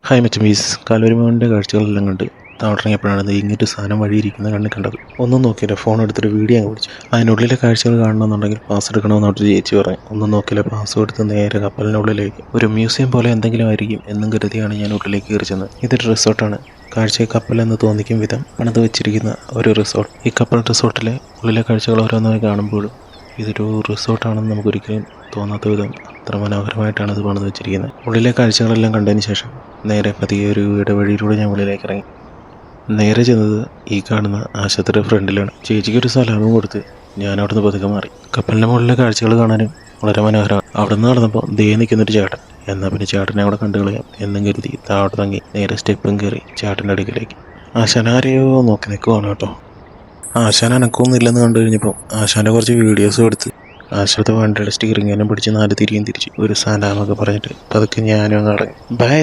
Hi മച്ചമീസ്, കാൽവരിമോഹൻ്റെ കാഴ്ചകളെല്ലാം കണ്ട് താഴത്തിറങ്ങിയപ്പോഴാണ് ഇങ്ങനൊരു സാധനം വഴിയിരിക്കുന്ന കണ്ണിൽ കണ്ടത്. ഒന്നും നോക്കിയില്ല, ഫോൺ എടുത്തൊരു വീഡിയോ അങ്ങ് പിടിച്ചു. അതിനുള്ളിലെ കാഴ്ചകൾ കാണണമെന്നുണ്ടെങ്കിൽ പാസ് എടുക്കണമെന്നോട്ട് ചേച്ചി പറഞ്ഞു. ഒന്നും നോക്കിയില്ല, പാസ് എടുത്ത് നേരെ കപ്പലിനുള്ളിലേക്ക്. ഒരു മ്യൂസിയം പോലെ എന്തെങ്കിലും ആയിരിക്കും എന്നും കരുതിയാണ് ഞാൻ ഉള്ളിലേക്ക് കയറി ചെന്നത്. ഇതൊരു റിസോർട്ടാണ്. കാഴ്ച കപ്പലെന്ന് തോന്നിക്കും വിധം പണിത് വെച്ചിരിക്കുന്ന ഒരു റിസോർട്ട്. ഈ കപ്പൽ റിസോർട്ടിലെ ഉള്ളിലെ കാഴ്ചകൾ ഓരോന്നായി കാണുമ്പോഴും ഇതൊരു റിസോർട്ടാണെന്ന് നമുക്കൊരിക്കലും തോന്നാത്ത വിധം അത്ര മനോഹരമായിട്ടാണ് ഇത് പണിത് വെച്ചിരിക്കുന്നത്. ഉള്ളിലെ കാഴ്ചകളെല്ലാം കണ്ടതിന് ശേഷം നേരെ പതിയെ ഒരു ഇടവഴിയിലൂടെ ഞാൻ ഉള്ളിലേക്ക് ഇറങ്ങി. നേരെ ചെന്നത് ഈ കാണുന്ന ആശുപത്രിയുടെ ഫ്രണ്ടിലാണ്. ചേച്ചിക്കൊരു സലാമും കൊടുത്ത് ഞാൻ അവിടുന്ന് പതുക്കെ മാറി. കപ്പലിൻ്റെ മുകളിലെ കാഴ്ചകൾ കാണാനും വളരെ മനോഹരമാണ്. അവിടെ നിന്ന് നടന്നപ്പോൾ ദേ നിൽക്കുന്നൊരു ചേട്ടൻ. എന്നാൽ പിന്നെ ചേട്ടനെ അവിടെ കണ്ടു കളയാം എന്നും കരുതി താഴോട്ട് ഇറങ്ങി നേരെ സ്റ്റെപ്പും കയറി ചേട്ടൻ്റെ അടുക്കിലേക്ക്. ആശാനാരെയോ നോക്കി നിൽക്കുവാണ് കേട്ടോ. ആശാൻ അനക്കൊന്നുമില്ലെന്ന് കണ്ടു കഴിഞ്ഞപ്പോൾ ആശാൻ്റെ കുറച്ച് വീഡിയോസും എടുത്ത് ആശുപത്രി വണ്ടിയുടെ സ്റ്റിയറിംഗ് എല്ലാം പിടിച്ച് 4 തിരിയും തിരിച്ച് ഒരു സലാമൊക്കെ പറഞ്ഞിട്ട് പതുക്കെ ഞാനും അങ്ങ് ഇറങ്ങി. ബൈ.